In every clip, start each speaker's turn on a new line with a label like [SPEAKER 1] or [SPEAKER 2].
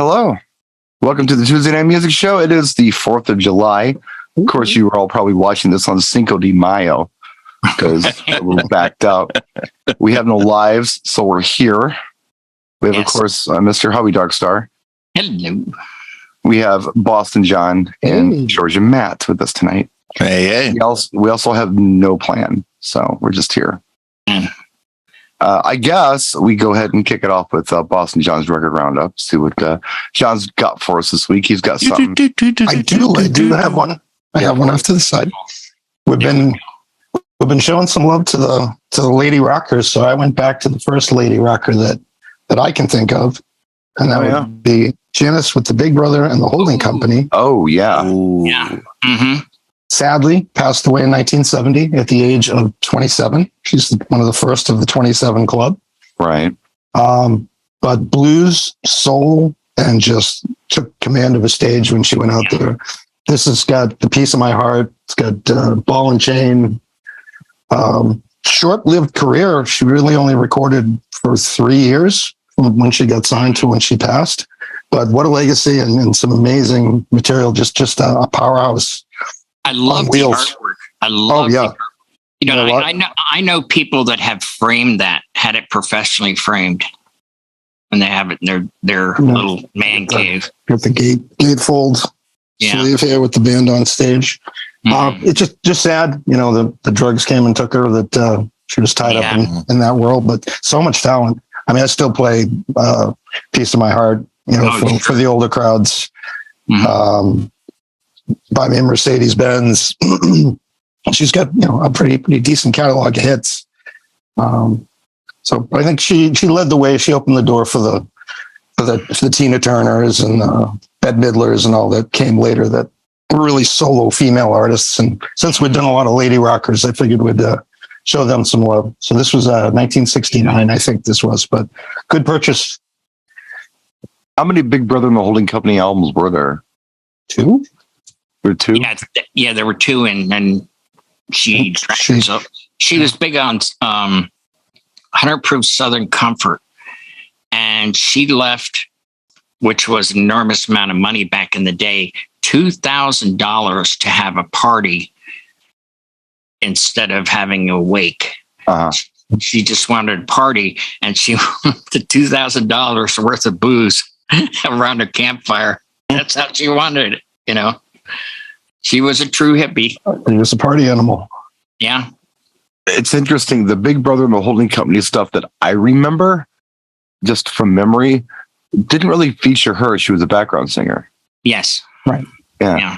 [SPEAKER 1] Hello. Welcome to the Tuesday Night Music Show. It is the 4th of July. Of course, you were all probably watching this on Cinco de Mayo because we're backed up. We have no lives, so we're here. We have, of course, Mr. Howie Darkstar.
[SPEAKER 2] Hello.
[SPEAKER 1] We have Boston John and Georgia Matt with us tonight.
[SPEAKER 3] Hey.
[SPEAKER 1] We also have no plan, so we're just here. I guess we go ahead and kick it off with Boston John's record roundup. See what John's got for us this week. He's got something.
[SPEAKER 3] I do have one. I have one off to the side. We've been showing some love to the lady rockers, so I went back to the first lady rocker that I can think of, and that would be Janice with the Big Brother and the Holding Company.
[SPEAKER 1] Oh yeah,
[SPEAKER 2] yeah. Mm-hmm.
[SPEAKER 3] Sadly, passed away in 1970 at the age of 27. She's one of the first of the 27 club.
[SPEAKER 1] Right.
[SPEAKER 3] But blues, soul, and just took command of a stage when she went out there. This has got The Piece of My Heart. It's got Ball and Chain. Short-lived career. She really only recorded for 3 years from when she got signed to when she passed. But what a legacy and some amazing material. Just a powerhouse.
[SPEAKER 2] I love the artwork. I love it. You know, I know people that have framed that, had it professionally framed, and they have it in their little man cave.
[SPEAKER 3] With the gatefold sleeve here with the band on stage. Mm-hmm. It's just sad, you know, the drugs came and took her, that she was tied up in that world, but so much talent. I mean, I still play Piece of My Heart, you know, for the older crowds. Mm-hmm. Buy me a Mercedes-Benz. She's got, you know, a pretty decent catalog of hits. So I think she led the way. She opened the door for the Tina Turners and Bette Midlers and all that came later that were really solo female artists. And since we've done a lot of lady rockers, I figured we'd show them some love. So this was 1969, I think this was, but good purchase.
[SPEAKER 1] How many Big Brother and the Holding Company albums were there?
[SPEAKER 3] 2?
[SPEAKER 1] There were 2?
[SPEAKER 2] Yeah, there were 2, and she was big on 100 Proof Southern Comfort, and she left, which was an enormous amount of money back in the day, $2,000 to have a party instead of having a wake. She just wanted a party, and she wanted the $2,000 worth of booze around a campfire. That's how she wanted it, you know. She was a true hippie.
[SPEAKER 3] She was a party animal.
[SPEAKER 2] Yeah.
[SPEAKER 1] It's interesting. The Big Brother and the Holding Company stuff that I remember, just from memory, didn't really feature her. She was a background singer.
[SPEAKER 2] Yes.
[SPEAKER 3] Right.
[SPEAKER 1] Yeah.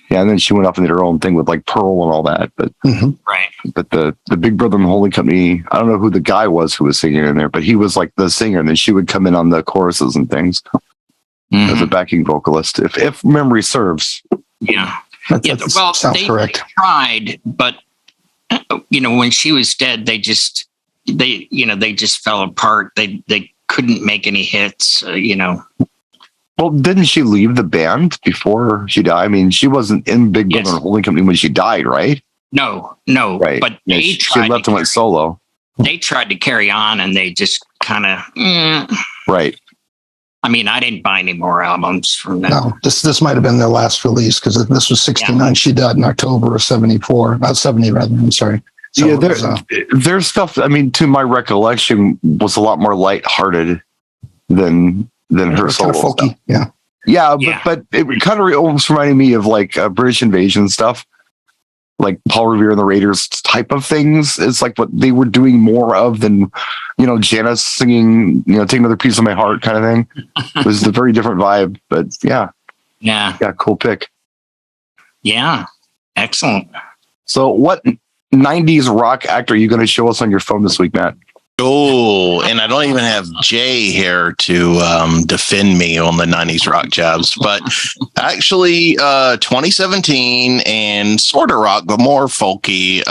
[SPEAKER 1] And then she went off and did her own thing with like Pearl and all that. But But the Big Brother and the Holding Company, I don't know who the guy was who was singing in there, but he was like the singer, and then she would come in on the choruses and things as a backing vocalist, if memory serves.
[SPEAKER 2] Yeah.
[SPEAKER 3] Well, sounds correct.
[SPEAKER 2] They tried, but you know, when she was dead, they just fell apart. They couldn't make any hits, you know.
[SPEAKER 1] Well, didn't she leave the band before she died? I mean, she wasn't in Big Brother and Holding Company when she died, right?
[SPEAKER 2] No.
[SPEAKER 1] Right.
[SPEAKER 2] But
[SPEAKER 1] she left and went solo.
[SPEAKER 2] They tried to carry on, and they just kind of
[SPEAKER 1] right.
[SPEAKER 3] I
[SPEAKER 2] mean, I didn't buy any more albums from them.
[SPEAKER 3] No, this might have been their last release because this was 69. Yeah. She died in October of 74. Not 70, rather. I'm sorry. So
[SPEAKER 1] yeah, their stuff, I mean, to my recollection, was a lot more lighthearted than her solo stuff. Yeah, but it kind of almost reminded me of like British Invasion stuff, like Paul Revere and the Raiders type of things. It's like what they were doing more of than, you know, Janice singing, you know, Take Another Piece of My Heart kind of thing. It was a very different vibe, but yeah, cool pick.
[SPEAKER 2] Yeah, excellent.
[SPEAKER 1] So what 90s rock actor are you going to show us on your phone this week, Matt?
[SPEAKER 4] Oh, and I don't even have Jay here to defend me on the 90s rock jobs, but actually 2017 and sort of rock, but more folky,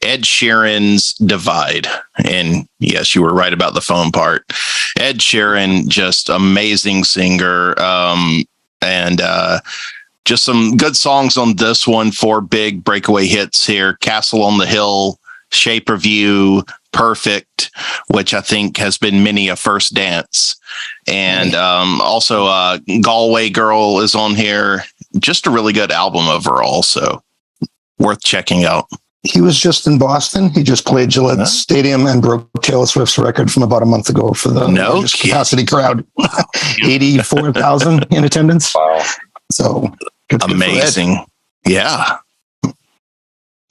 [SPEAKER 4] Ed Sheeran's Divide. And yes, you were right about the phone part. Ed Sheeran, just amazing singer, and just some good songs on this one. 4 big breakaway hits here: Castle on the Hill, Shape of You, Perfect, which I think has been many a first dance. And also Galway Girl is on here. Just a really good album overall, so worth checking out.
[SPEAKER 3] He was just in Boston. He just played Gillette Stadium and broke Taylor Swift's record from about a month ago for the largest capacity crowd. 84,000 in attendance. Wow. So
[SPEAKER 4] amazing. Yeah.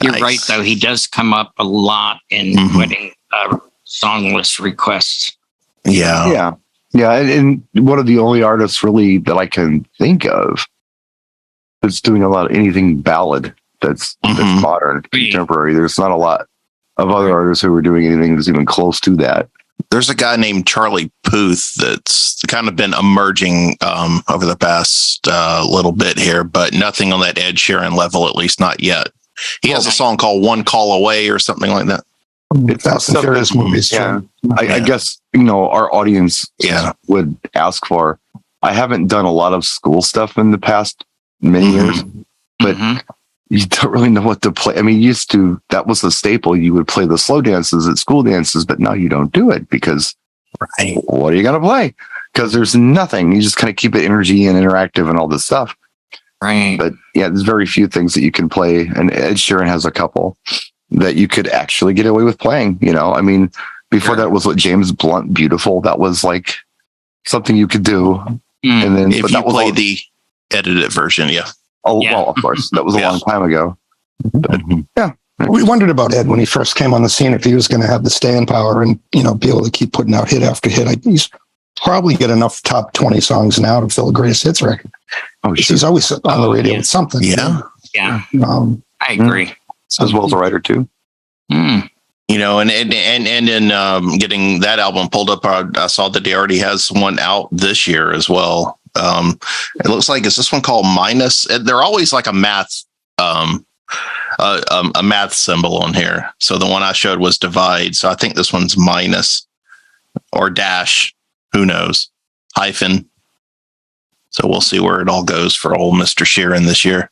[SPEAKER 2] You're right, though. He does come up a lot in wedding song list requests.
[SPEAKER 4] Yeah.
[SPEAKER 1] And one of the only artists really that I can think of that's doing a lot of anything ballad that's modern, contemporary. There's not a lot of other artists who are doing anything that's even close to that.
[SPEAKER 4] There's a guy named Charlie Puth that's kind of been emerging over the past little bit here, but nothing on that Ed Sheeran level, at least not yet. He has a song called One Call Away or something like that.
[SPEAKER 3] It's Fast and Furious movies.
[SPEAKER 1] Yeah. I guess, our audience would ask for. I haven't done a lot of school stuff in the past many years, but you don't really know what to play. I mean, that was the staple. You would play the slow dances at school dances, but now you don't do it because what are you going to play? Because there's nothing. You just kind of keep it energy and interactive and all this stuff.
[SPEAKER 2] Right.
[SPEAKER 1] But there's very few things that you can play. And Ed Sheeran has a couple that you could actually get away with playing. I mean, before that was what James Blunt, Beautiful. That was like something you could do. And then
[SPEAKER 4] if you play the edited version,
[SPEAKER 1] well, of course, that was a long time ago. But,
[SPEAKER 3] we wondered about Ed when he first came on the scene, if he was going to have the staying power and, be able to keep putting out hit after hit. He's probably get enough top 20 songs now to fill a greatest hits record. Oh, sure. He's always on the radio with something.
[SPEAKER 2] Yeah. I agree.
[SPEAKER 1] As well as a writer too.
[SPEAKER 4] And in getting that album pulled up, I saw that he already has one out this year as well. It looks like, is this one called Minus? They're always like a math symbol on here. So the one I showed was Divide. So I think this one's Minus or Dash. Who knows? Hyphen. So we'll see where it all goes for old Mr. Sheeran this year.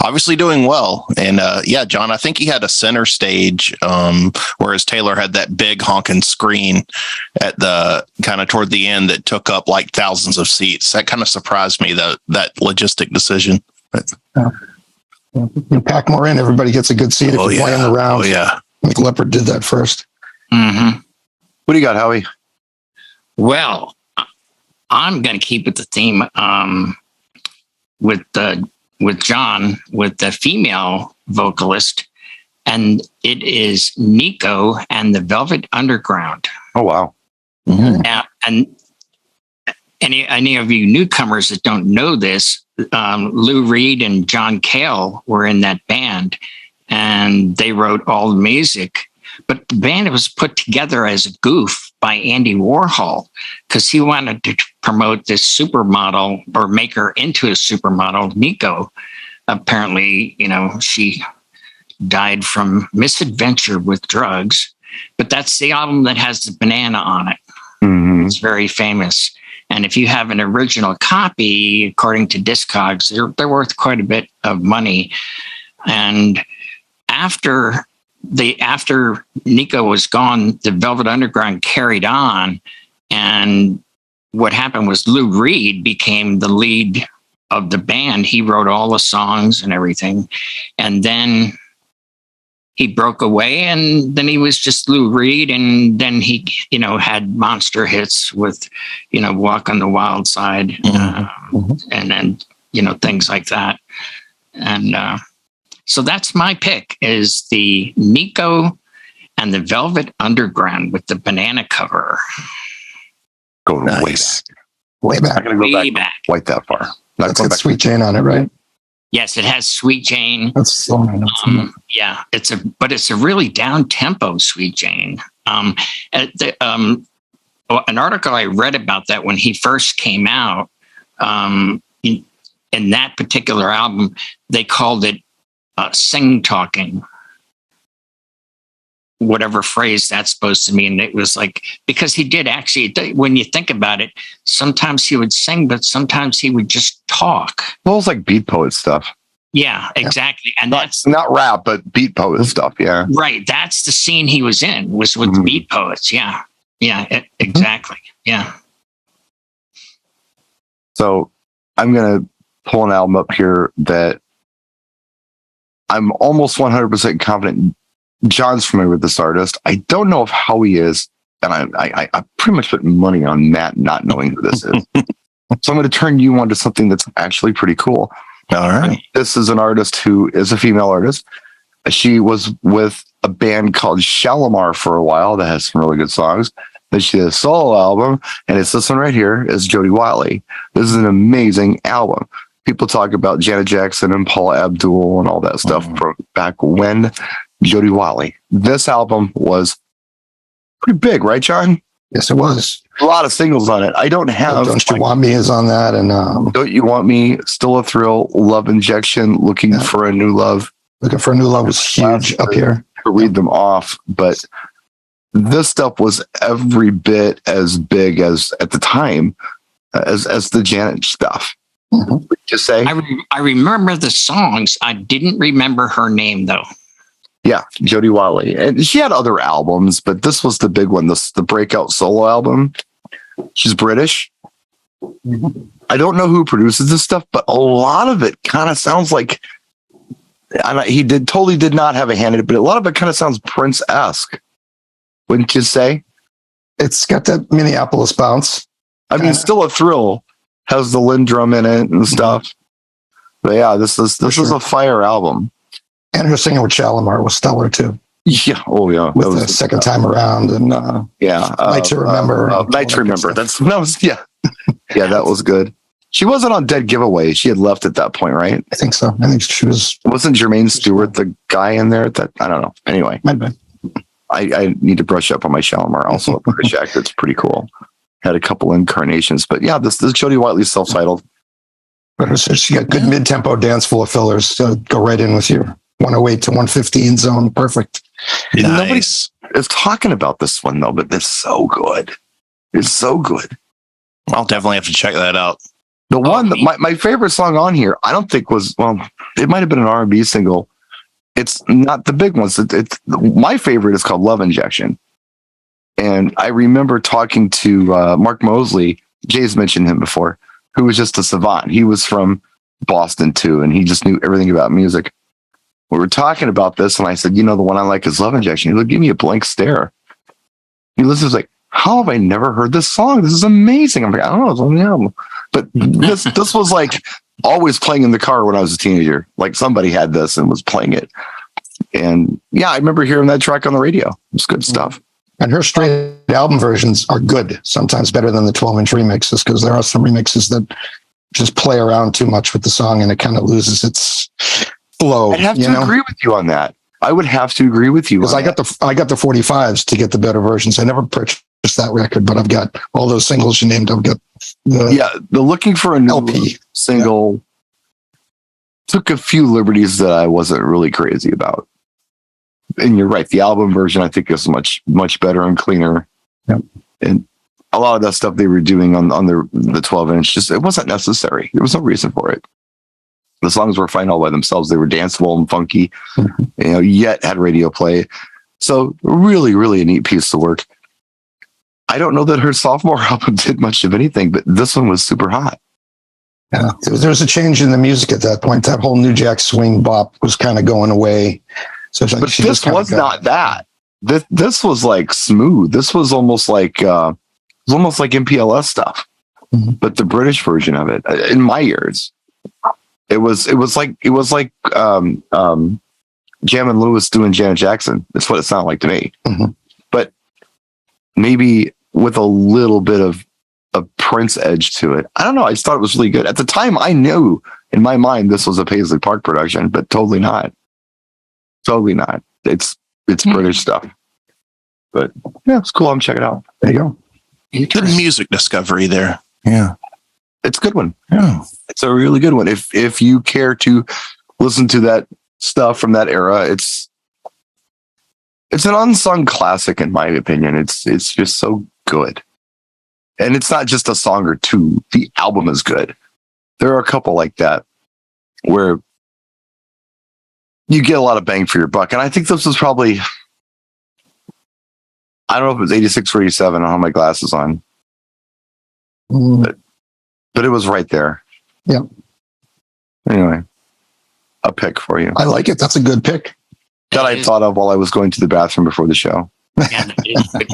[SPEAKER 4] Obviously doing well. And John, I think he had a center stage, whereas Taylor had that big honking screen at the kind of toward the end that took up like thousands of seats. That kind of surprised me, that logistic decision.
[SPEAKER 3] You pack more in, everybody gets a good seat if you're playing the round. Like Leopard did that first.
[SPEAKER 1] What do you got, Howie?
[SPEAKER 2] Well, I'm going to keep it the theme with John, with the female vocalist, and it is Nico and the Velvet Underground.
[SPEAKER 1] Oh, wow.
[SPEAKER 2] And any of you newcomers that don't know this, Lou Reed and John Cale were in that band, and they wrote all the music. But the band was put together as a goof by Andy Warhol because he wanted to promote this supermodel or make her into a supermodel, Nico. Apparently, she died from misadventure with drugs, but that's the album that has the banana on it. It's very famous. And if you have an original copy, according to Discogs, they're worth quite a bit of money. And after Nico was gone, the Velvet Underground carried on. And what happened was Lou Reed became the lead of the band. He wrote all the songs and everything. And then he broke away, and then he was just Lou Reed. And then he, had monster hits with, Walk on the Wild Side, and then, things like that. And, so that's my pick, is the Nico and the Velvet Underground with the banana cover.
[SPEAKER 1] Going way back. I'm going to go back quite that far.
[SPEAKER 3] That's got Sweet Jane on it, right?
[SPEAKER 2] Yes, it has Sweet Jane.
[SPEAKER 3] That's so nice.
[SPEAKER 2] It's a really down tempo Sweet Jane. An article I read about that when he first came out, in that particular album, they called it sing talking, whatever phrase that's supposed to mean. It was like, because he did actually, when you think about it, sometimes he would sing, but sometimes he would just talk.
[SPEAKER 1] Well, it's like beat poet stuff.
[SPEAKER 2] Yeah, exactly. And that's
[SPEAKER 1] not rap, but beat poet stuff. Yeah.
[SPEAKER 2] Right. That's the scene he was in, was with the beat poets. Yeah. Yeah, exactly. Yeah.
[SPEAKER 1] So I'm going to pull an album up here that I'm almost 100% confident John's familiar with this artist. I don't know if Howie is, and I pretty much put money on Matt not knowing who this is. So I'm going to turn you on to something that's actually pretty cool.
[SPEAKER 4] All right.
[SPEAKER 1] This is an artist who is a female artist. She was with a band called Shalimar for a while that has some really good songs. Then she did a solo album, and it's this one right here, is Jody Watson. This is an amazing album. People talk about Janet Jackson and Paula Abdul and all that stuff from back when. Jody Watson. This album was pretty big, right, John?
[SPEAKER 3] Yes, it was.
[SPEAKER 1] A lot of singles on it. I don't have.
[SPEAKER 3] Don't You Want Me is on that, and
[SPEAKER 1] Don't You Want Me, Still a Thrill, Love Injection, Looking for a New Love.
[SPEAKER 3] Looking for a New Love was huge up here.
[SPEAKER 1] To read them off, but this stuff was every bit as big as at the time as the Janet stuff. Just say,
[SPEAKER 2] I remember the songs. I didn't remember her name though.
[SPEAKER 1] Yeah, Jody Watson, and she had other albums, but this was the big one. The breakout solo album. She's British. I don't know who produces this stuff, but a lot of it kind of sounds like. He totally did not have a hand in it, but a lot of it kind of sounds Prince-esque. Wouldn't you say?
[SPEAKER 3] It's got that Minneapolis bounce.
[SPEAKER 1] I mean, Still a Thrill has the Lynn drum in it and stuff. But yeah, this is a fire album.
[SPEAKER 3] And her singing with Shalimar was stellar too.
[SPEAKER 1] Yeah. Oh yeah.
[SPEAKER 3] With the second time around, and Night to Remember.
[SPEAKER 1] Night to Remember. That was yeah. Yeah, that was good. She wasn't on Dead Giveaway. She had left at that point, right?
[SPEAKER 3] I think so. I think she was.
[SPEAKER 1] Wasn't Jermaine Stewart the guy in there? That I don't know. Anyway,
[SPEAKER 3] might have been.
[SPEAKER 1] I need to brush up on my Shalimar. Also, a British actor. It's pretty cool. Had a couple incarnations, but yeah, this Jody Watson self-titled.
[SPEAKER 3] She got good mid-tempo dance full of fillers. So go right in with your 108 to 115 zone. Perfect.
[SPEAKER 1] Nice. Nobody is talking about this one though, but it's so good. It's so good.
[SPEAKER 4] I'll definitely have to check that out.
[SPEAKER 1] The one that my favorite song on here, I don't think was, well, it might have been an R&B single. It's not the big ones. It's my favorite is called Love Injection. And I remember talking to Mark Mosley, Jay's mentioned him before, who was just a savant. He was from Boston too, and he just knew everything about music. We were talking about this, and I said, the one I like is Love Injection. He looked, give me a blank stare. He listens like, how have I never heard this song? This is amazing. I'm like, I don't know, it's on the album. But this was like always playing in the car when I was a teenager. Like somebody had this and was playing it. And yeah, I remember hearing that track on the radio. It's good stuff.
[SPEAKER 3] And her straight album versions are good, sometimes better than the 12-inch remixes, because there are some remixes that just play around too much with the song and it kind of loses its flow.
[SPEAKER 1] I'd have to agree with you on that. I would have to agree with you.
[SPEAKER 3] Because I got the 45s to get the better versions. I never purchased that record, but I've got all those singles you named. I've got
[SPEAKER 1] the Looking for a New LP single took a few liberties that I wasn't really crazy about. And you're right. The album version, I think, is much, much better and cleaner.
[SPEAKER 3] Yep.
[SPEAKER 1] And a lot of that stuff they were doing on the 12-inch, just it wasn't necessary. There was no reason for it. The songs were fine all by themselves. They were danceable and funky, yet had radio play. So really, really a neat piece of work. I don't know that her sophomore album did much of anything, but this one was super hot.
[SPEAKER 3] Yeah, there was a change in the music at that point. That whole New Jack Swing bop was kind of going away. So
[SPEAKER 1] but this was not that. This was like smooth. This was almost like MPLS stuff, but the British version of it. In my ears, it was like Jam and Lewis doing Janet Jackson. That's what it sounded like to me. But maybe with a little bit of a Prince edge to it. I don't know. I just thought it was really good. At the time, I knew in my mind this was a Paisley Park production, but totally not. Totally not. It's British stuff. But yeah, it's cool. I'm checking it out. There you go.
[SPEAKER 4] Good music discovery there. Yeah.
[SPEAKER 1] It's a good one.
[SPEAKER 4] Yeah.
[SPEAKER 1] It's a really good one. If you care to listen to that stuff from that era, it's an unsung classic in my opinion. It's just so good. And it's not just a song or two. The album is good. There are a couple like that where you get a lot of bang for your buck. And I think this was probably, I don't know if it was 86 or 87. I don't have my glasses on. But it was right there.
[SPEAKER 3] Yeah.
[SPEAKER 1] Anyway, a pick for you.
[SPEAKER 3] I like it. That's a good pick.
[SPEAKER 1] That I thought of while I was going to the bathroom before the show.
[SPEAKER 2] Yeah,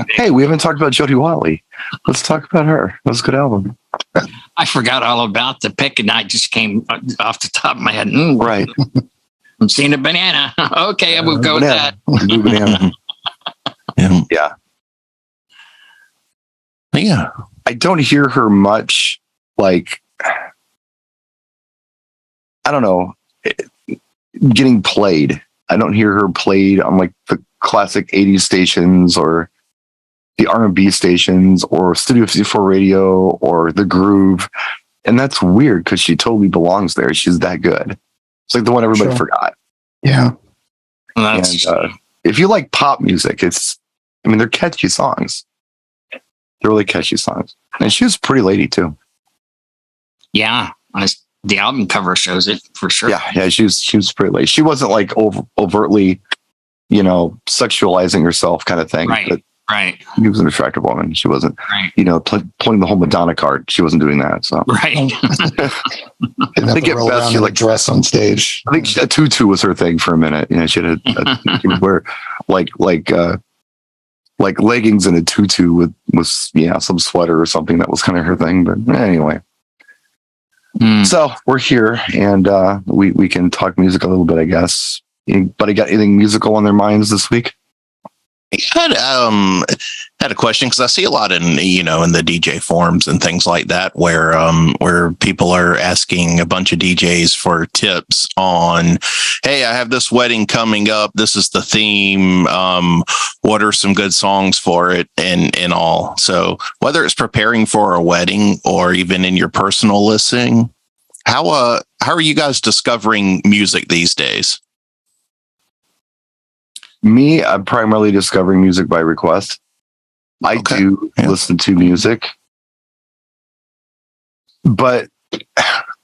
[SPEAKER 1] hey, we haven't talked about Jody Watson. Let's talk about her. That was a good album.
[SPEAKER 2] I forgot all about the pick, and I just came off the top of my head.
[SPEAKER 1] Right.
[SPEAKER 2] I'm seeing a banana. Okay, I will go
[SPEAKER 1] banana.
[SPEAKER 2] with that.
[SPEAKER 1] Blue banana. Yeah.
[SPEAKER 4] Yeah.
[SPEAKER 1] I don't hear her much, like, I don't know, getting played. I don't hear her played on like the classic 80s stations or the R&B stations or Studio 54 radio or the Groove. And that's weird because she totally belongs there. She's that good. It's like the one everybody forgot.
[SPEAKER 3] Yeah.
[SPEAKER 1] And if you like pop music, they're catchy songs. They're really catchy songs. And she was a pretty lady too.
[SPEAKER 2] Yeah. The album cover shows it for sure.
[SPEAKER 1] Yeah. She was pretty lady. She wasn't like overtly, sexualizing herself kind of thing.
[SPEAKER 2] Right.
[SPEAKER 1] But
[SPEAKER 2] right.
[SPEAKER 1] She was an attractive woman. She wasn't, playing the whole Madonna card. She wasn't doing that. So
[SPEAKER 2] right.
[SPEAKER 3] I think at best she like dress on stage.
[SPEAKER 1] I think a tutu was her thing for a minute. She had she would wear like leggings and a tutu with some sweater or something. That was kind of her thing. But anyway. So we're here and we can talk music a little bit, I guess. Anybody got anything musical on their minds this week?
[SPEAKER 4] I had a question because I see a lot in the DJ forums and things like that where people are asking a bunch of DJs for tips on, hey, I have this wedding coming up. This is the theme. What are some good songs for it and all? So whether it's preparing for a wedding or even in your personal listening, how are you guys discovering music these days?
[SPEAKER 1] Me, I'm primarily discovering music by request. I do listen to music, but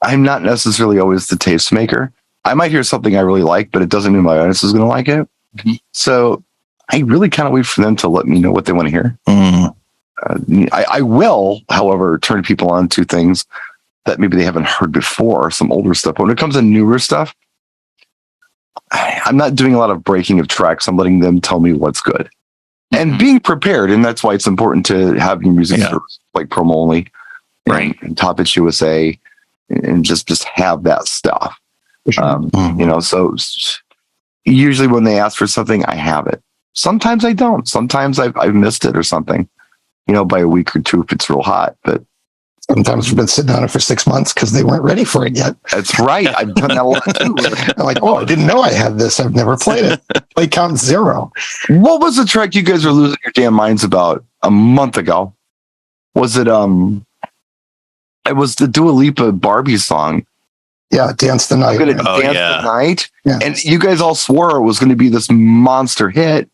[SPEAKER 1] I'm not necessarily always the tastemaker. I might hear something I really like, but it doesn't mean my audience is going to like it. Mm-hmm. So I really kind of wait for them to let me know what they want to hear. Mm-hmm. I will, however, turn people on to things that maybe they haven't heard before, some older stuff. When it comes to newer stuff, I'm not doing a lot of breaking of tracks. I'm letting them tell me what's good and being prepared. And that's why it's important to have your music like promo only,
[SPEAKER 2] right?
[SPEAKER 1] And Top Hits USA and just have that stuff. Sure. So usually when they ask for something, I have it. Sometimes I don't. Sometimes I've missed it or something, by a week or two if it's real hot, but
[SPEAKER 3] sometimes we've been sitting on it for 6 months because they weren't ready for it yet.
[SPEAKER 1] That's right. I've done that a lot too.
[SPEAKER 3] I'm like, I didn't know I had this. I've never played it. Play count 0.
[SPEAKER 1] What was the track you guys were losing your damn minds about a month ago? Was it it was the Dua Lipa Barbie song.
[SPEAKER 3] Yeah, Dance the Night.
[SPEAKER 1] I'm gonna dance the night. Yeah. And you guys all swore it was gonna be this monster hit.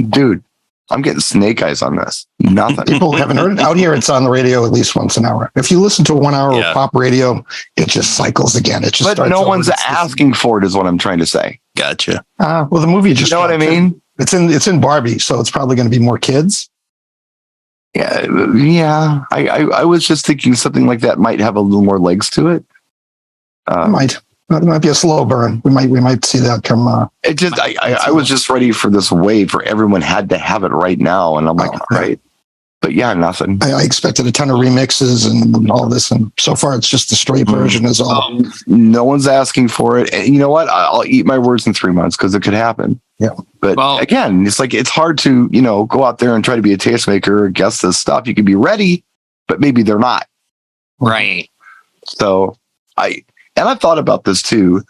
[SPEAKER 1] Dude, I'm getting snake eyes on this. Nothing.
[SPEAKER 3] People haven't heard it. Out here, it's on the radio at least once an hour. If you listen to 1 hour of pop radio, it just cycles again. It just
[SPEAKER 1] but no one's asking for it, is what I'm trying to say.
[SPEAKER 4] Gotcha.
[SPEAKER 3] Well, the movie just.
[SPEAKER 1] You know what I mean?
[SPEAKER 3] It's in Barbie, so it's probably going to be more kids.
[SPEAKER 1] Yeah. I was just thinking something like that might have a little more legs to it.
[SPEAKER 3] It might be a slow burn. We might see that come.
[SPEAKER 1] I was just ready for this wave where everyone had to have it right now, and I'm like, all right. But nothing.
[SPEAKER 3] I expected a ton of remixes and all this, and so far it's just the straight version is all.
[SPEAKER 1] No one's asking for it, and you know what? I'll eat my words in 3 months because it could happen.
[SPEAKER 3] Yeah.
[SPEAKER 1] But again, it's hard to go out there and try to be a tastemaker or guess this stuff. You can be ready, but maybe they're not.
[SPEAKER 2] Right.
[SPEAKER 1] So I've thought about this too.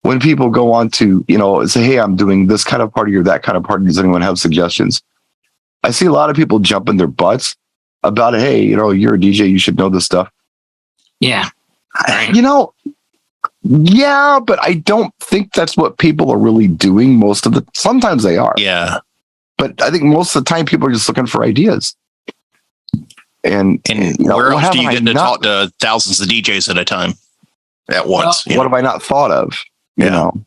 [SPEAKER 1] When people go on to, say, hey, I'm doing this kind of party or that kind of party. Does anyone have suggestions? I see a lot of people jumping their butts about, hey, you're a DJ. You should know this stuff.
[SPEAKER 2] Yeah.
[SPEAKER 1] Right. Yeah, but I don't think that's what people are really doing sometimes they are.
[SPEAKER 4] Yeah.
[SPEAKER 1] But I think most of the time people are just looking for ideas. And
[SPEAKER 4] where else do you get to talk to thousands of DJs at a time? At once.
[SPEAKER 1] What have I not thought of? You know,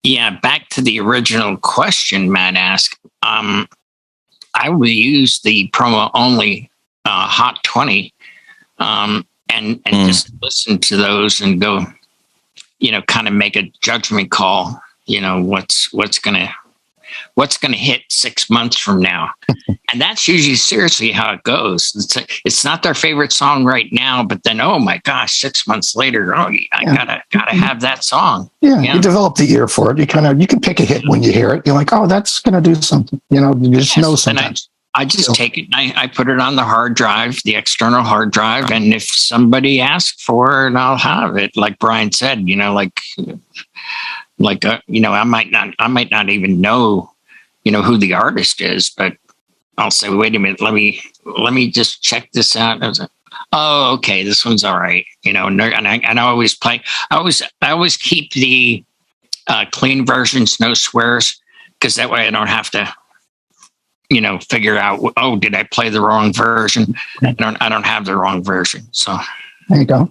[SPEAKER 2] Yeah, back to the original question Matt asked. I would use the promo only Hot 20 and just listen to those and go, kind of make a judgment call. What's gonna hit 6 months from now, and that's usually seriously how it goes. It's not their favorite song right now, but then oh my gosh, 6 months later, I gotta have that song.
[SPEAKER 3] Yeah, you develop the ear for it. You can pick a hit when you hear it. You're like, oh, that's gonna do something. You just know sometimes.
[SPEAKER 2] I just take it and I put it on the hard drive, the external hard drive, and if somebody asks for it, I'll have it. Like Brian said, I might not even know, who the artist is, but I'll say, wait a minute, let me just check this out. I was like, oh, okay, this one's all right, and I always play. I always keep the clean versions, no swears, because that way I don't have to, figure out, oh, did I play the wrong version? I don't have the wrong version, so.
[SPEAKER 3] There you go.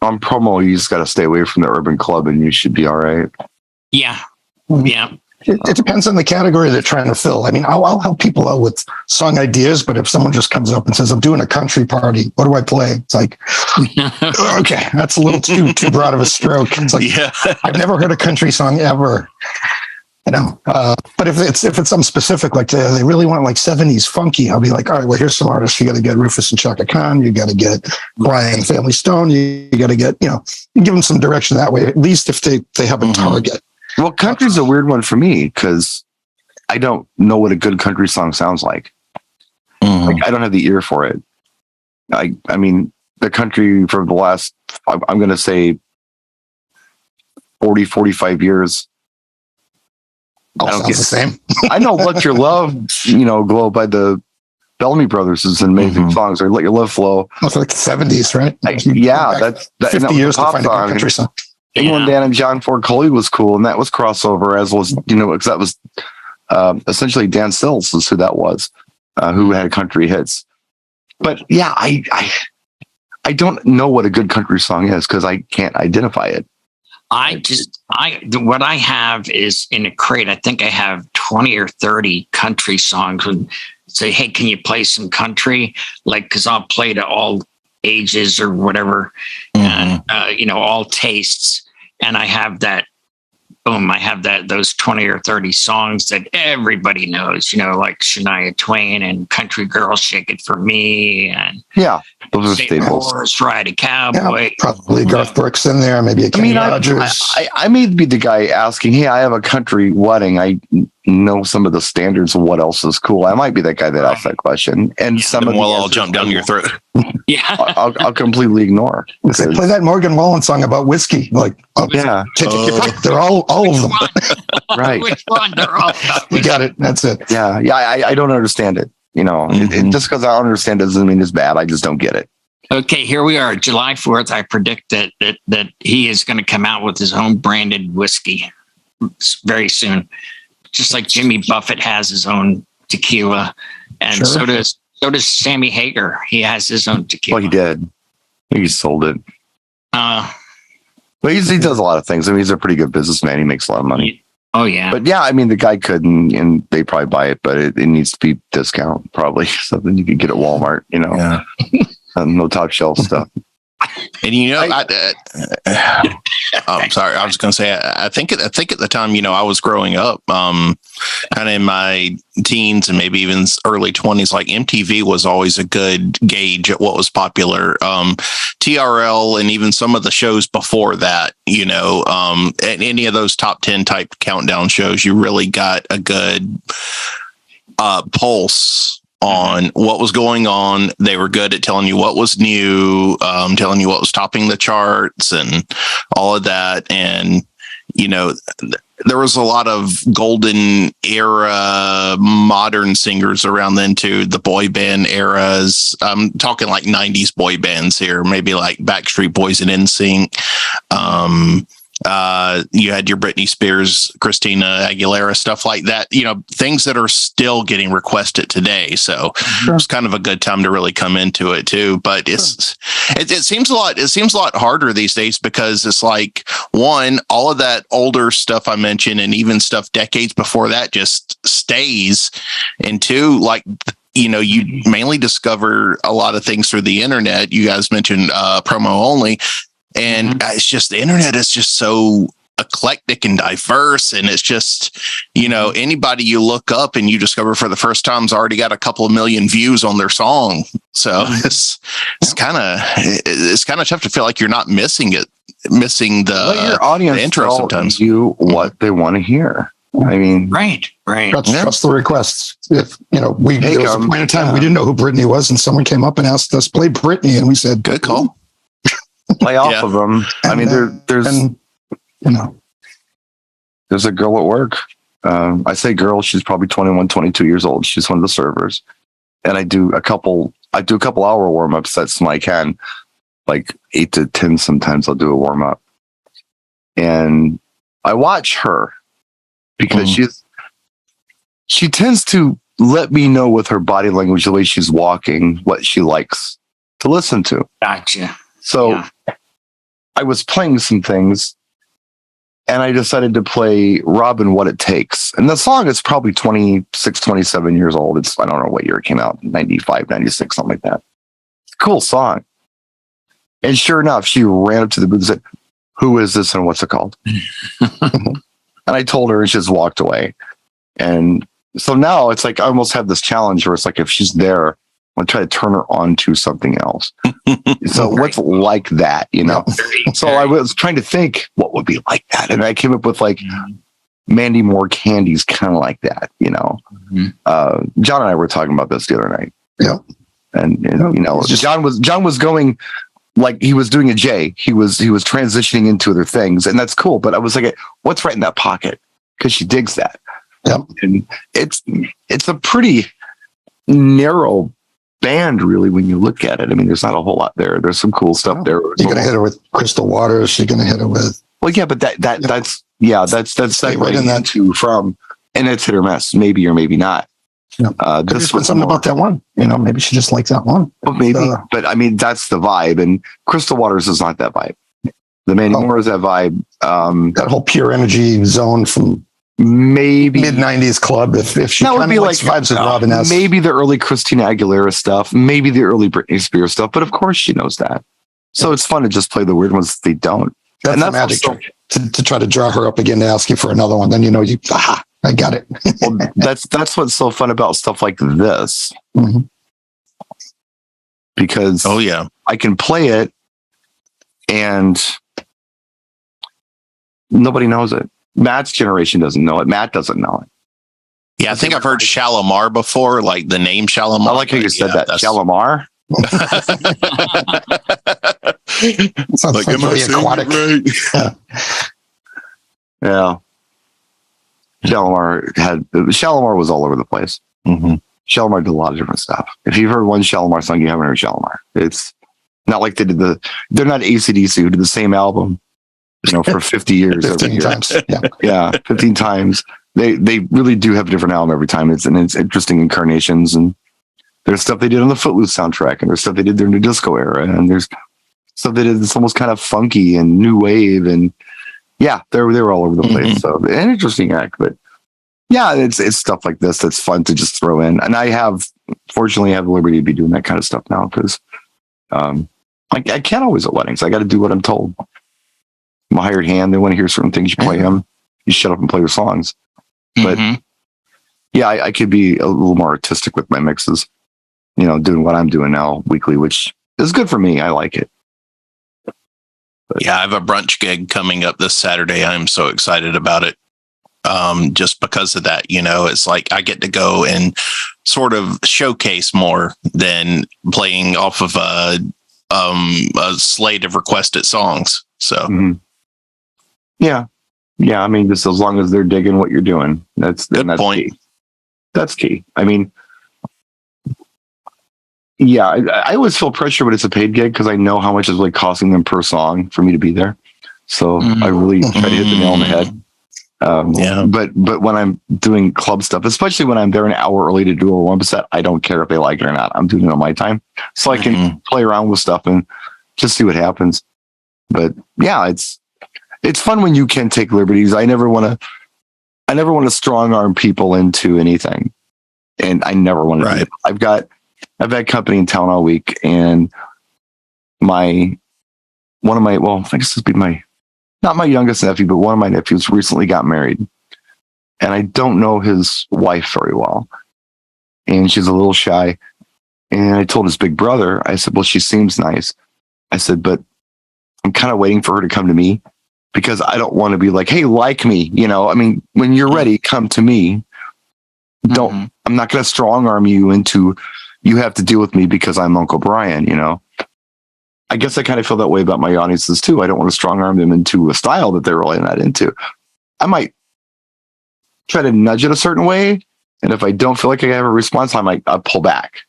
[SPEAKER 1] On promo, you just got to stay away from the urban club, and you should be all right.
[SPEAKER 2] Yeah, yeah.
[SPEAKER 3] It depends on the category they're trying to fill. I mean, I'll help people out with song ideas, but if someone just comes up and says, I'm doing a country party, what do I play? It's like, okay, that's a little too broad of a stroke. It's like, I've never heard a country song ever. But if it's something specific, like they really want like 70s funky, I'll be like, all right, well, here's some artists. You got to get Rufus and Chaka Khan. You got to get Brian Family Stone. You got to get, you give them some direction that way, at least if they have a target.
[SPEAKER 1] Well, country's a weird one for me because I don't know what a good country song sounds like. Like, I don't have the ear for it. I mean, the country for the last, I'm going to say 40, 45 years.
[SPEAKER 3] I don't get the same.
[SPEAKER 1] I know Let Your Love, Glow by the Bellamy Brothers is an amazing songs. Or Let Your Love Flow.
[SPEAKER 3] That's like the 70s, right?
[SPEAKER 1] That's
[SPEAKER 3] 50 years to find a country song.
[SPEAKER 1] England Dan and John Ford Coley was cool, and that was crossover, as was, because that was essentially Dan Stills is who that was, who had country hits. But yeah, I don't know what a good country song is because I can't identify it.
[SPEAKER 2] What I have is in a crate. I think I have 20 or 30 country songs and say, hey, can you play some country? Like, cause I'll play to all ages or whatever, and, all tastes. And I have that, those 20 or 30 songs that everybody knows, like Shania Twain and Country Girl, Shake It For Me. And
[SPEAKER 1] those are staples.
[SPEAKER 2] Horse, Ride a Cowboy.
[SPEAKER 3] Yeah, probably Garth Brooks in there, maybe a Kenny Rogers.
[SPEAKER 1] I may be the guy asking, hey, I have a country wedding. I know some of the standards of what else is cool. I might be that guy that asks that question. And some of them will
[SPEAKER 4] all jump down your throat.
[SPEAKER 1] I'll completely ignore.
[SPEAKER 3] They play that Morgan Wallen song about whiskey. Like, they're all of them.
[SPEAKER 1] Right.
[SPEAKER 2] Which one? They're all.
[SPEAKER 3] You got it. That's it.
[SPEAKER 1] Yeah. I don't understand it. Just because I don't understand it doesn't mean it's bad. I just don't get it.
[SPEAKER 2] Okay, here we are, July 4th. I predict that he is going to come out with his own branded whiskey very soon. Just like Jimmy Buffett has his own tequila, and so does Sammy Hagar. He has his own tequila.
[SPEAKER 1] Well, he did. He sold it. Well, he does a lot of things. I mean, he's a pretty good businessman. He makes a lot of money.
[SPEAKER 2] Oh yeah.
[SPEAKER 1] But yeah, I mean, the guy could, and they probably buy it, but it needs to be discount, probably something you could get at Walmart. No top shelf stuff.
[SPEAKER 4] And I'm sorry. I was going to say, I think at the time, I was growing up, kind of in my teens and maybe even early 20s, like MTV was always a good gauge at what was popular. TRL and even some of the shows before that, at any of those top 10 type countdown shows, you really got a good pulse on what was going on. They were good at telling you what was new, telling you what was topping the charts and all of that. And, there was a lot of golden era modern singers around then too, the boy band eras. I'm talking like 90s boy bands here, maybe like Backstreet Boys and NSYNC. You had your Britney Spears, Christina Aguilera, stuff like that, things that are still getting requested today. So it's kind of a good time to really come into it too. But it seems a lot harder these days because it's like, one, all of that older stuff I mentioned and even stuff decades before that just stays. And two, like, you mainly discover a lot of things through the internet. You guys mentioned promo only. And it's just, the internet is just so eclectic and diverse. And it's just, anybody you look up and you discover for the first time has already got a couple of million views on their song. So it's kind of tough to feel like you're not missing your
[SPEAKER 1] audience,
[SPEAKER 4] the intro sometimes.
[SPEAKER 1] You what they want to hear. I mean,
[SPEAKER 2] right.
[SPEAKER 3] Trust the requests. If there was a point in time we didn't know who Britney was, and someone came up and asked us play Britney, and we said,
[SPEAKER 4] "Good call."
[SPEAKER 1] Play off of them. I mean, there's a girl at work. I say girl, she's probably 21, 22 years old. She's one of the servers. And I do a couple hour warm-ups sets when I can, like 8 to 10 sometimes I'll do a warm-up. And I watch her because she tends to let me know with her body language, the way she's walking, what she likes to listen to.
[SPEAKER 2] Gotcha.
[SPEAKER 1] So I was playing some things and I decided to play Robin What It Takes. And the song is probably 26, 27 years old. I don't know what year it came out, 95, 96, something like that. Cool song. And sure enough, she ran up to the booth and said, "Who is this and what's it called?" And I told her and she just walked away. And so now it's like I almost have this challenge where it's like if she's there, I'll try to turn her on to something else. So what's like that, So I was trying to think what would be like that. And I came up with like Mandy Moore Candy's kind of like that, John and I were talking about this the other night.
[SPEAKER 3] Yeah.
[SPEAKER 1] And John was going like he was doing a J. He was transitioning into other things. And that's cool. But I was like, what's right in that pocket? Because she digs that.
[SPEAKER 3] Yeah.
[SPEAKER 1] And it's a pretty narrow band, really, when you look at it. I mean, there's not a whole lot there. There's some cool stuff there.
[SPEAKER 3] You're gonna hit her with Crystal Waters. You're gonna hit her with.
[SPEAKER 1] Well, yeah, but that's right in that too. From and it's hit or miss, maybe or maybe not.
[SPEAKER 3] Yeah. This was something about that one. Maybe she just likes that one.
[SPEAKER 1] Well, maybe, but I mean, that's the vibe. And Crystal Waters is not that vibe. The Mandy Moore is that vibe.
[SPEAKER 3] That whole pure energy zone from.
[SPEAKER 1] Maybe
[SPEAKER 3] mid-90s club if she
[SPEAKER 1] that would be like
[SPEAKER 3] vibes with Robin S.
[SPEAKER 1] Maybe the early Christina Aguilera stuff, maybe the early Britney Spears stuff, but of course she knows that. So it's fun to just play the weird ones if they don't.
[SPEAKER 3] That's the magic trick to try to draw her up again to ask you for another one. Then I got it.
[SPEAKER 1] Well, that's what's so fun about stuff like this.
[SPEAKER 3] Mm-hmm.
[SPEAKER 1] Because I can play it and nobody knows it. Matt's generation doesn't know it. Matt doesn't know it.
[SPEAKER 4] Yeah, I think I've heard Shalimar before, like the name Shalimar.
[SPEAKER 1] I like how you said that. Shalimar?
[SPEAKER 3] Sounds like very aquatic. Right?
[SPEAKER 1] Yeah. Shalimar was all over the place.
[SPEAKER 3] Mm-hmm.
[SPEAKER 1] Shalimar did a lot of different stuff. If you've heard one Shalimar song, you haven't heard Shalimar. It's not like they're not AC/DC who did the same album. For 50 years.
[SPEAKER 3] 15 times.
[SPEAKER 1] Yeah, 15 times. They really do have a different album every time. It's interesting incarnations. And there's stuff they did on the Footloose soundtrack, and there's stuff they did during the disco era, and there's stuff they did that's almost kind of funky and new wave. And yeah, they were all over the place. So an interesting act. But yeah, it's stuff like this that's fun to just throw in. And I fortunately have the liberty to be doing that kind of stuff now because I can't always at weddings. I got to do what I'm told. I'm a hired hand. They want to hear certain things. You play them. You shut up and play your songs. But yeah, I could be a little more artistic with my mixes, doing what I'm doing now weekly, which is good for me. I like it. But,
[SPEAKER 4] yeah, I have a brunch gig coming up this Saturday. I'm so excited about it. Just because of that, it's like I get to go and sort of showcase more than playing off of a slate of requested songs. So.
[SPEAKER 1] Yeah. I mean, just as long as they're digging what you're doing, that's
[SPEAKER 4] point.
[SPEAKER 1] Key. That's key. I mean, yeah, I always feel pressure when it's a paid gig because I know how much it's like costing them per song for me to be there. So I really try to hit the nail on the head. But when I'm doing club stuff, especially when I'm there an hour early to do a warm-up set, I don't care if they like it or not. I'm doing it on my time, so I can play around with stuff and just see what happens. But yeah, it's fun when you can take liberties. I never want to strong arm people into anything, and I never want to.
[SPEAKER 4] Right.
[SPEAKER 1] I've had company in town all week, and I think this would be not my youngest nephew, but one of my nephews recently got married, and I don't know his wife very well, and she's a little shy. And I told his big brother, I said, well, she seems nice. I said, but I'm kind of waiting for her to come to me, because I don't want to be like, hey, like me, I mean, when you're ready, come to me. I'm not going to strong arm you into, you have to deal with me because I'm Uncle Brian, I guess I kind of feel that way about my audiences too. I don't want to strong arm them into a style that they're really not into. I might try to nudge it a certain way. And if I don't feel like I have a response, I'll pull back.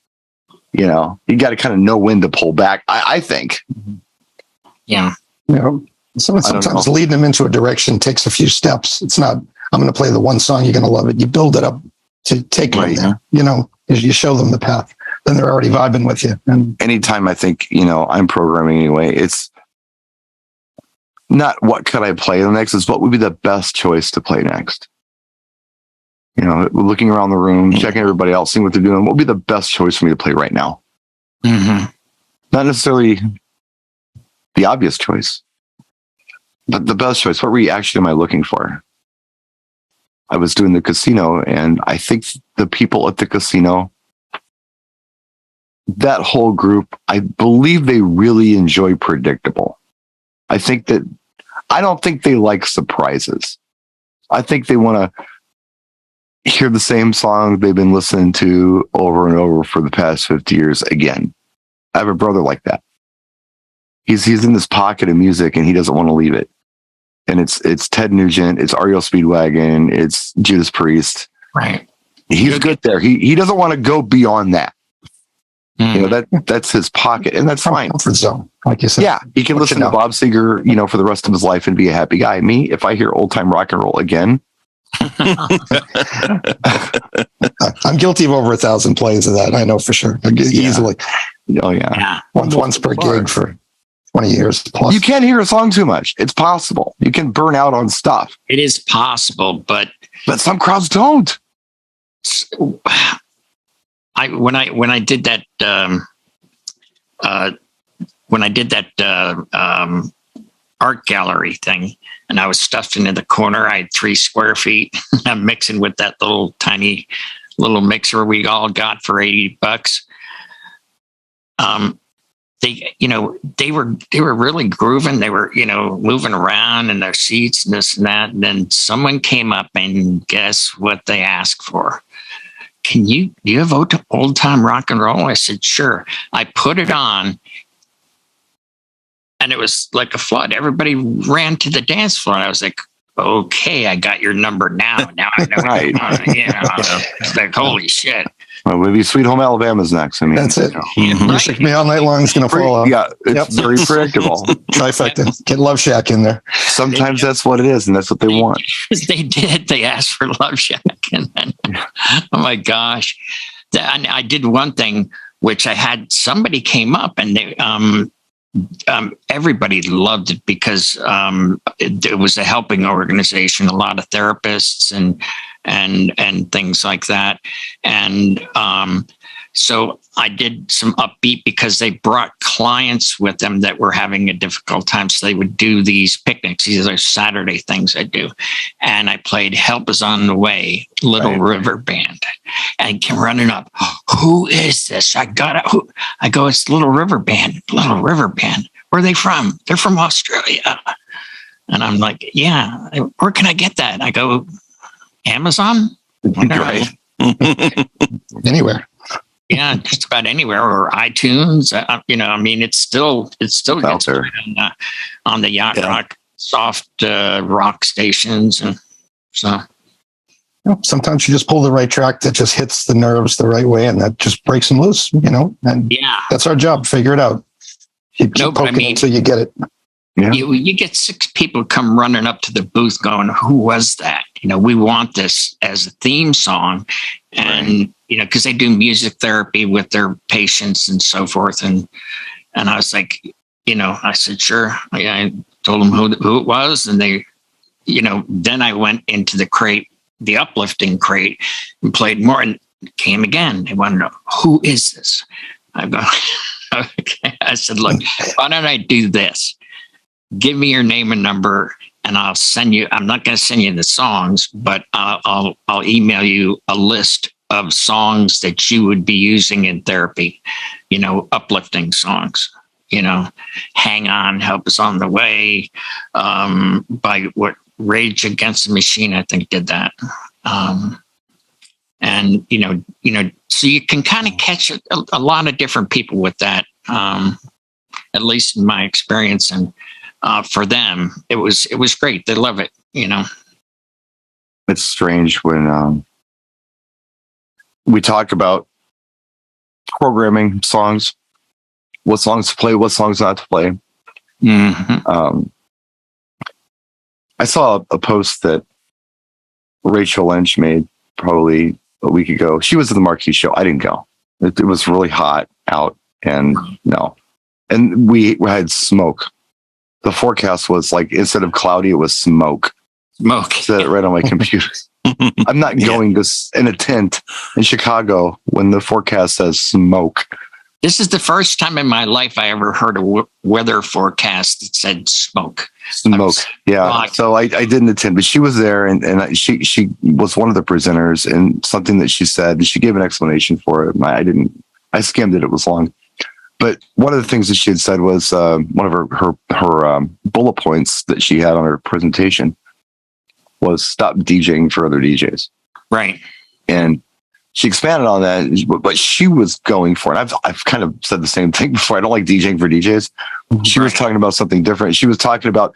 [SPEAKER 1] You got to kind of know when to pull back, I think.
[SPEAKER 2] Yeah.
[SPEAKER 3] Sometimes leading them into a direction takes a few steps. It's not, I'm going to play the one song, you're going to love it. You build it up to take them there. You show them the path. Then they're already vibing with you. And
[SPEAKER 1] anytime I think, I'm programming anyway, it's not what could I play next, it's what would be the best choice to play next. Looking around the room, checking everybody else, seeing what they're doing, what would be the best choice for me to play right now? Not necessarily the obvious choice, but the best choice. What reaction am I looking for? I was doing the casino, and I think the people at the casino, that whole group, I believe they really enjoy predictable. I don't think they like surprises. I think they want to hear the same song they've been listening to over and over for the past 50 years again. I have a brother like that. He's in this pocket of music and he doesn't want to leave it. And it's Ted Nugent, it's REO Speedwagon, it's Judas Priest.
[SPEAKER 2] Right.
[SPEAKER 1] He's good there. He doesn't want to go beyond that. That's his pocket, and that's fine.
[SPEAKER 3] Comfort zone, like you said.
[SPEAKER 1] Yeah, he can listen to Bob Seger, for the rest of his life and be a happy guy. Me, if I hear old time rock and roll again,
[SPEAKER 3] I'm guilty of over 1,000 plays of that. I know for sure. Easily.
[SPEAKER 1] Oh yeah.
[SPEAKER 3] Once per gig for 20 years plus.
[SPEAKER 1] You can't hear a song too much. It's possible. You can burn out on stuff.
[SPEAKER 2] It is possible, but
[SPEAKER 1] some crowds don't.
[SPEAKER 2] When I did that art gallery thing, and I was stuffed into the corner, I had 3 square feet. I'm mixing with that little tiny little mixer we all got for $80. They were really grooving. They were, moving around in their seats and this and that. And then someone came up and guess what they asked for? Do you have old time rock and roll? I said, sure. I put it on and it was like a flood. Everybody ran to the dance floor. And I was like, okay, I got your number now. Now I know.
[SPEAKER 1] Right.
[SPEAKER 2] It's like, holy shit.
[SPEAKER 1] Well, maybe Sweet Home Alabama's next. I mean,
[SPEAKER 3] that's it. Music Me All Night Long is going to fall off.
[SPEAKER 1] Yeah, it's very predictable.
[SPEAKER 3] Trifecta. Get Love Shack in there.
[SPEAKER 1] Sometimes that's what it is, and that's what they want.
[SPEAKER 2] They did. They asked for Love Shack, and then, oh my gosh, I did one thing which I had somebody came up and they everybody loved it because it was a helping organization, a lot of therapists and things like that. And so I did some upbeat because they brought clients with them that were having a difficult time. So they would do these picnics. These are Saturday things I do. And I played Help Is On the Way, Little River Band. And I came running up. Who is this? I go, it's Little River Band. Little River Band. Where are they from? They're from Australia. And I'm like, yeah, where can I get that? I go, Amazon?
[SPEAKER 1] Right.
[SPEAKER 3] Anywhere.
[SPEAKER 2] Yeah, just about anywhere, or iTunes. It still gets on the yacht rock, soft rock stations, and so.
[SPEAKER 3] Sometimes you just pull the right track that just hits the nerves the right way, and that just breaks them loose. And that's our job. Figure it out. Keep poking until you get it.
[SPEAKER 2] You get 6 people come running up to the booth going, who was that? We want this as a theme song. And, because they do music therapy with their patients and so forth. And I was like, I said, sure. I told them who it was. And they, then I went into the crate, the uplifting crate, and played more, and it came again. They wanted to know, who is this? I go, okay. I said, look, why don't I do this? Give me your name and number, and I'll send you. I'm not going to send you the songs, but I'll email you a list of songs that you would be using in therapy. Uplifting songs. Hang On, Help Is on the Way. By Rage Against the Machine, I think, did that. And so you can kind of catch a lot of different people with that. At least in my experience, and for them, it was great. They love it.
[SPEAKER 1] It's strange when we talk about programming songs, what songs to play, what songs not to play.
[SPEAKER 2] Mm-hmm.
[SPEAKER 1] I saw a post that Rachel Lynch made probably a week ago. She was at the Marquee show. I didn't go. It was really hot out, and no. And we had smoke. The forecast was like, instead of cloudy, it was smoke.
[SPEAKER 2] Smoke.
[SPEAKER 1] I said it right on my computer. I'm not going to in a tent in Chicago when the forecast says smoke.
[SPEAKER 2] This is the first time in my life I ever heard a weather forecast that said smoke.
[SPEAKER 1] Smoke. Yeah. So I didn't attend, but she was there, and she was one of the presenters, and something that she said, and she gave an explanation for it. I skimmed it. It was long. But one of the things that she had said was one of her bullet points that she had on her presentation was stop DJing for other DJs.
[SPEAKER 2] Right.
[SPEAKER 1] And she expanded on that, but she was going for it. I've kind of said the same thing before. I don't like DJing for DJs. She was talking about something different. She was talking about,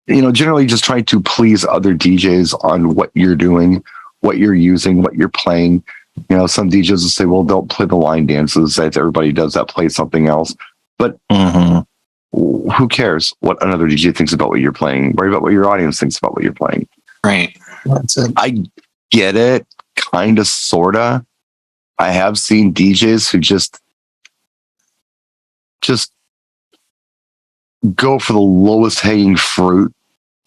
[SPEAKER 1] generally just trying to please other DJs on what you're doing, what you're using, what you're playing. Some DJs will say, well, don't play the line dances that everybody does, that play something else. But who cares what another DJ thinks about what you're playing? Worry about what your audience thinks about what you're playing.
[SPEAKER 2] Right.
[SPEAKER 3] That's it.
[SPEAKER 1] I get it, kind of, sort of. I have seen DJs who just go for the lowest hanging fruit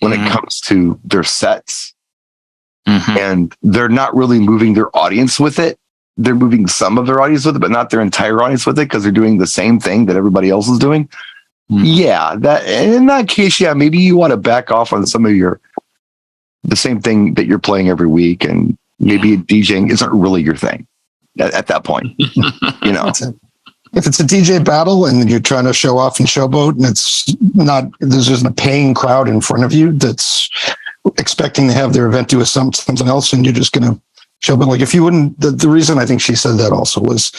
[SPEAKER 1] when it comes to their sets. And they're not really moving their audience with it. They're moving some of their audience with it, but not their entire audience with it, because they're doing the same thing that everybody else is doing. Yeah, that in that case, maybe you want to back off on some of the same thing that you're playing every week, and maybe DJing isn't really your thing at that point.
[SPEAKER 3] If it's a DJ battle and you're trying to show off and showboat, and there's just a paying crowd in front of you that's expecting to have their event do something else, and you're just going to show. But like, if you wouldn't, the reason I think she said that also was,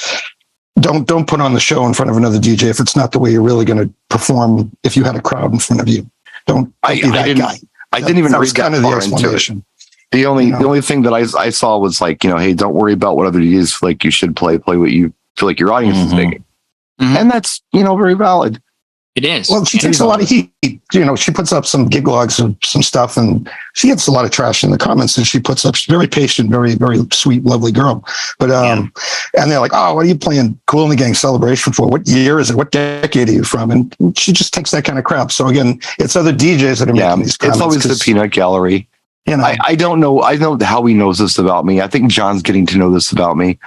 [SPEAKER 3] don't put on the show in front of another DJ if it's not the way you're really going to perform. If you had a crowd in front of you, don't be that guy.
[SPEAKER 1] I didn't even read kind of the explanation. The only thing that I saw was like, hey, don't worry about what other DJs feel like you should play what you feel like your audience is digging, and that's very valid.
[SPEAKER 2] It is.
[SPEAKER 3] Well, she takes a lot of heat. She puts up some gig logs of some stuff, and she gets a lot of trash in the comments. And she puts up, she's very patient, very, very sweet, lovely girl. But and they're like, "Oh, what are you playing Kool and the Gang Celebration for? What year is it? What decade are you from?" And she just takes that kind of crap. So again, it's other DJs that are making these comments.
[SPEAKER 1] It's always the peanut gallery. I don't know. I know Howie knows this about me. I think John's getting to know this about me.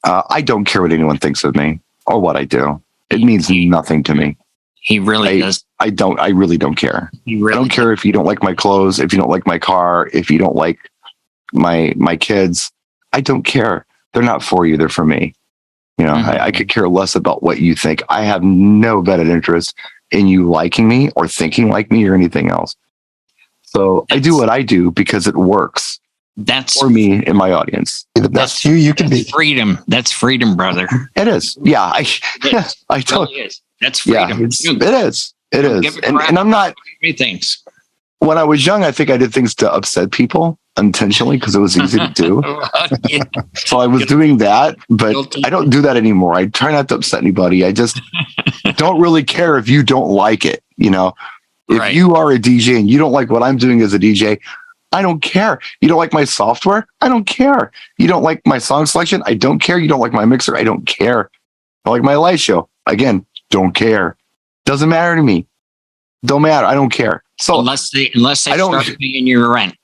[SPEAKER 1] I don't care what anyone thinks of me or what I do. It means nothing to me.
[SPEAKER 2] He really does.
[SPEAKER 1] I really don't care. I don't care if you don't like my clothes, if you don't like my car, if you don't like my kids. I don't care. They're not for you. They're for me. I could care less about what you think. I have no vetted interest in you liking me or thinking like me or anything else. So I do what I do because it works. That's for me and my audience.
[SPEAKER 3] The best you can be.
[SPEAKER 2] Freedom. That's freedom, brother.
[SPEAKER 1] It is. Yeah. I totally is.
[SPEAKER 2] That's freedom.
[SPEAKER 1] Yeah, it is. And I'm not.
[SPEAKER 2] Things.
[SPEAKER 1] When I was young, I think I did things to upset people intentionally because it was easy to do. So I was doing that, but I don't do that anymore. I try not to upset anybody. I just don't really care if you don't like it. If you are a DJ and you don't like what I'm doing as a DJ, I don't care. You don't like my software? I don't care. You don't like my song selection? I don't care. You don't like my mixer? I don't care. I like my light show? Again, don't care. Doesn't matter to me. Don't matter. I don't care. So
[SPEAKER 2] unless they start paying your rent.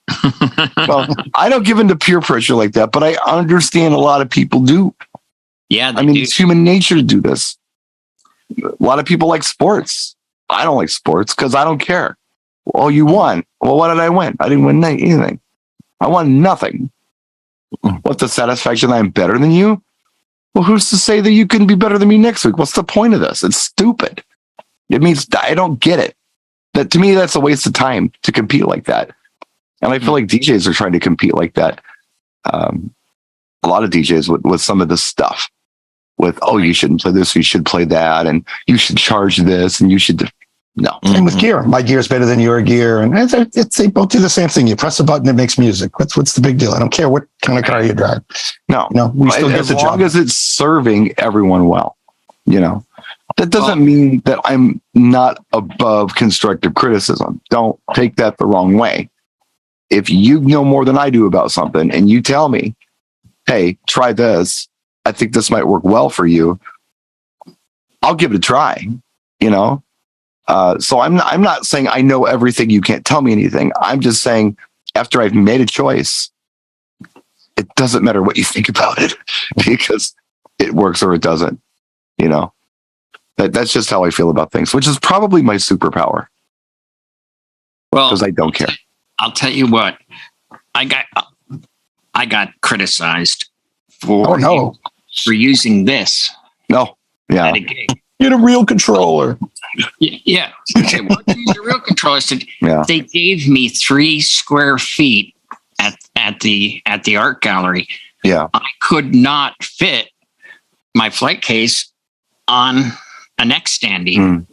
[SPEAKER 1] Well, I don't give into peer pressure like that, but I understand a lot of people do.
[SPEAKER 2] Yeah,
[SPEAKER 1] I mean, it's human nature to do this. A lot of people like sports. I don't like sports because I don't care. Well, you won. Well, what did I win? I didn't win anything. I won nothing. What's the satisfaction that I'm better than you? Well, who's to say that you can be better than me next week? What's the point of this? It's stupid. It means I don't get it. That to me, that's a waste of time to compete like that. And I feel like DJs are trying to compete like that. A lot of DJs with some of this stuff. With, you shouldn't play this, you should play that, and you should charge this, and you should. No.
[SPEAKER 3] Same with gear. My gear is better than your gear. And they both do the same thing. You press a button, it makes music. What's the big deal? I don't care what kind of car you drive.
[SPEAKER 1] No.
[SPEAKER 3] We still get the job.
[SPEAKER 1] As long as it's serving everyone well, That doesn't mean that I'm not above constructive criticism. Don't take that the wrong way. If you know more than I do about something and you tell me, hey, try this, I think this might work well for you, I'll give it a try, So I'm not saying I know everything. You can't tell me anything. I'm just saying after I've made a choice, it doesn't matter what you think about it because it works or it doesn't, That's just how I feel about things, which is probably my superpower. Well, because I don't care.
[SPEAKER 2] I'll tell you what, I got criticized for using this.
[SPEAKER 1] No, yeah.
[SPEAKER 2] At a gig.
[SPEAKER 3] Get a real controller.
[SPEAKER 2] Yeah. Okay, well, use a real controller. They gave me 3 square feet at the art gallery.
[SPEAKER 1] Yeah.
[SPEAKER 2] I could not fit my flight case on a neck standee.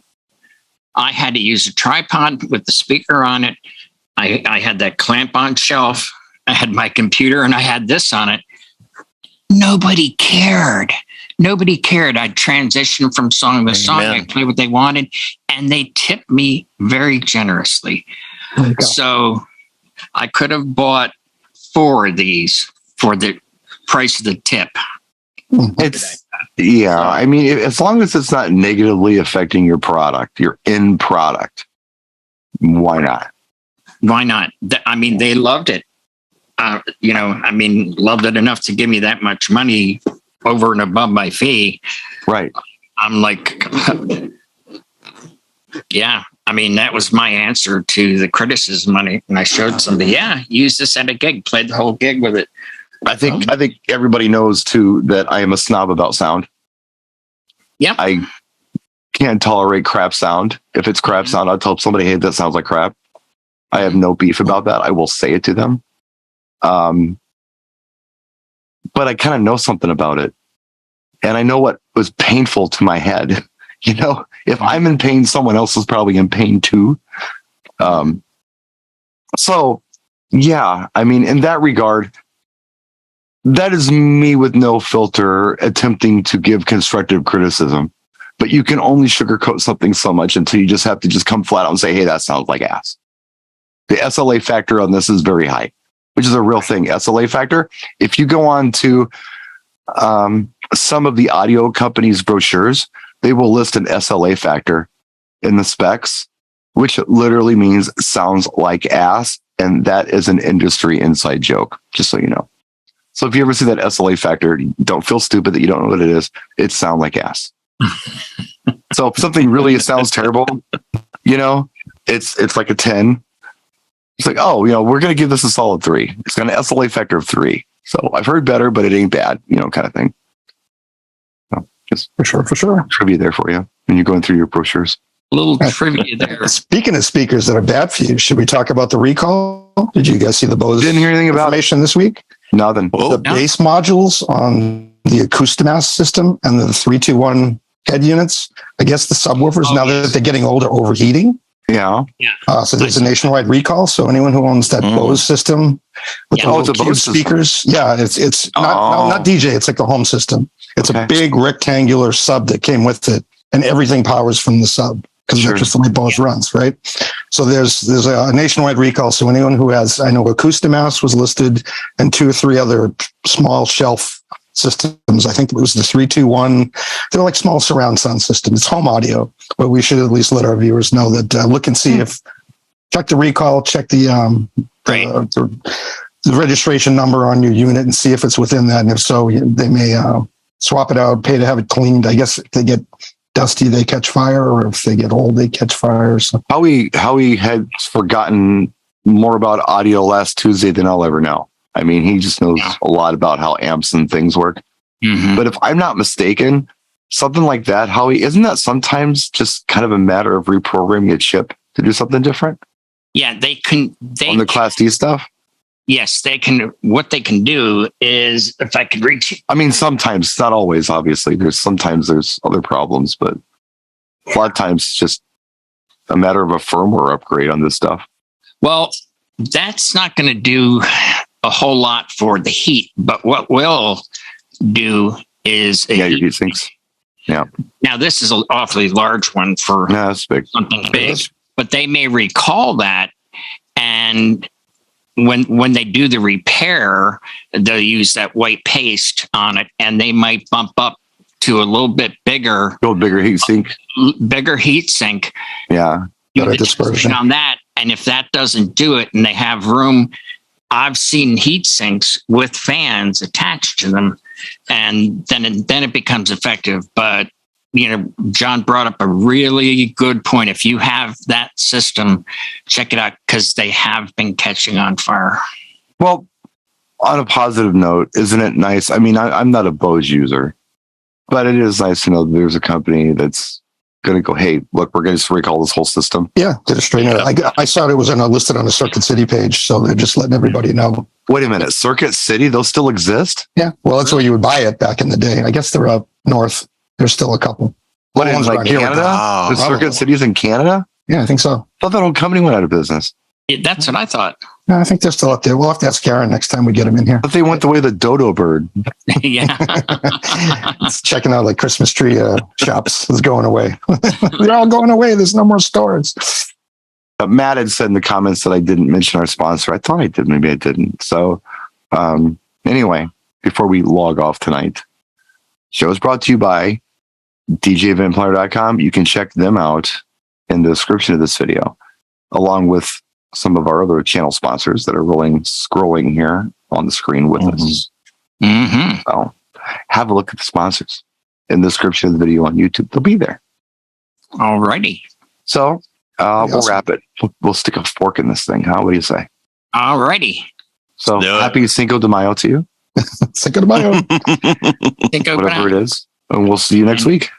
[SPEAKER 2] I had to use a tripod with the speaker on it. I had that clamp on shelf. I had my computer and I had this on it. Nobody cared. I'd transition from song to song. I play what they wanted, and they tipped me very generously. So I could have bought 4 of these for the price of the tip.
[SPEAKER 1] I mean, as long as it's not negatively affecting your product, your end product, why not?
[SPEAKER 2] Why not? I mean, they loved it. Loved it enough to give me that much money over and above my fee.
[SPEAKER 1] Right.
[SPEAKER 2] I'm like, yeah. I mean, that was my answer to the criticism. And I showed somebody, use this at a gig, played the whole gig with it.
[SPEAKER 1] I think everybody knows too that I am a snob about sound.
[SPEAKER 2] Yeah.
[SPEAKER 1] I can't tolerate crap sound. If it's crap sound, I'll tell somebody, hey, that sounds like crap. I have no beef about that. I will say it to them. But I kind of know something about it. And I know what was painful to my head. If I'm in pain, someone else is probably in pain too. So yeah, I mean, in that regard, that is me with no filter attempting to give constructive criticism. But you can only sugarcoat something so much until you just have to just come flat out and say, hey, that sounds like ass. The SLA factor on this is very high, which is a real thing. SLA factor, if you go on to some of the audio companies' brochures, they will list an SLA factor in the specs, which literally means sounds like ass. And that is an industry inside joke, just so you know. So if you ever see that SLA factor, don't feel stupid that you don't know what it is. It sounds like ass. So if something really sounds terrible, it's like a 10. It's like, we're going to give this a solid 3. It's got an SLA factor of 3. So I've heard better, but it ain't bad, kind of thing. So just
[SPEAKER 3] for sure.
[SPEAKER 1] Trivia there for you when you're going through your brochures.
[SPEAKER 2] A little trivia there.
[SPEAKER 3] Speaking of speakers that are bad for you, should we talk about the recall? Did you guys see the Bose
[SPEAKER 1] Didn't hear anything about
[SPEAKER 3] information this week?
[SPEAKER 1] Nothing.
[SPEAKER 3] Bass modules on the Acoustimass system and the 321 head units. I guess the subwoofers, that they're getting older, overheating.
[SPEAKER 1] Yeah.
[SPEAKER 3] So there's a nationwide recall. So anyone who owns that Bose system with the little cube speakers, it's not DJ. It's like the home system. It's a big rectangular sub that came with it, and everything powers from the sub because that's just the way Bose runs, right? So there's a nationwide recall. So anyone who has, I know Acoustimass was listed and 2 or 3 other small shelf systems. I think it was the 321. They're like small surround sound systems. It's home audio, but we should at least let our viewers know that look and see if, check the recall, check the registration number on your unit and see if it's within that. And if so, they may swap it out, pay to have it cleaned. I guess if they get dusty, they catch fire, or if they get old, they catch fire. So
[SPEAKER 1] Howie had forgotten more about audio last Tuesday than I'll ever know. I mean, he just knows a lot about how amps and things work. Mm-hmm. But if I'm not mistaken, something like that, Howie, isn't that sometimes just kind of a matter of reprogramming a chip to do something different?
[SPEAKER 2] Yeah, they can.
[SPEAKER 1] On the Class D stuff?
[SPEAKER 2] Yes, they can. What they can do is, if I could reach.
[SPEAKER 1] I mean, sometimes, not always, obviously. Sometimes there's other problems, but a lot of times it's just a matter of a firmware upgrade on this stuff.
[SPEAKER 2] Well, that's not going to do a whole lot for the heat, but what will do is
[SPEAKER 1] your heat sinks. Yeah.
[SPEAKER 2] Now this is an awfully large one for
[SPEAKER 1] that's big.
[SPEAKER 2] Something big, but they may recall that, and when they do the repair, they'll use that white paste on it, and they might bump up to a little bit bigger
[SPEAKER 1] heat sink.
[SPEAKER 2] Bigger heat sink.
[SPEAKER 1] Yeah.
[SPEAKER 2] Better dispersion on that, and if that doesn't do it, and they have room, I've seen heat sinks with fans attached to them, and then it becomes effective. But John brought up a really good point. If you have that system, check it out, because they have been catching on fire.
[SPEAKER 1] Well, on a positive note, isn't it nice? I mean, I'm not a Bose user, but it is nice to know that there's a company that's going to go, hey, look, we're going to recall this whole system.
[SPEAKER 3] Yeah, did it straight out. I saw it was listed on the Circuit City page, so they're just letting everybody know.
[SPEAKER 1] Wait a minute, Circuit City, those still exist?
[SPEAKER 3] Yeah, well, that's where you would buy it back in the day. I guess they're up north. There's still a couple.
[SPEAKER 1] What is like Canada? The Circuit Cities in Canada?
[SPEAKER 3] Yeah, I think so.
[SPEAKER 1] I thought that whole company went out of business.
[SPEAKER 2] That's what I thought.
[SPEAKER 3] No, I think they're still up there. We'll have to ask Karen next time we get them in here.
[SPEAKER 1] But they went the way of the dodo bird.
[SPEAKER 2] Yeah.
[SPEAKER 3] It's checking out like Christmas tree shops is going away. They're all going away. There's no more stores.
[SPEAKER 1] Matt had said in the comments that I didn't mention our sponsor. I thought I did. Maybe I didn't. So anyway, before we log off tonight, show is brought to you by DJVampire.com. You can check them out in the description of this video, along with some of our other channel sponsors that are scrolling here on the screen with us. Mm-hmm. So have a look at the sponsors in the description of the video on YouTube. They'll be there.
[SPEAKER 2] All righty.
[SPEAKER 1] So we'll wrap it. We'll stick a fork in this thing. Huh? What do you say?
[SPEAKER 2] All righty.
[SPEAKER 1] So happy Cinco de Mayo to you.
[SPEAKER 3] Cinco de Mayo.
[SPEAKER 1] Whatever it is. And we'll see you next week.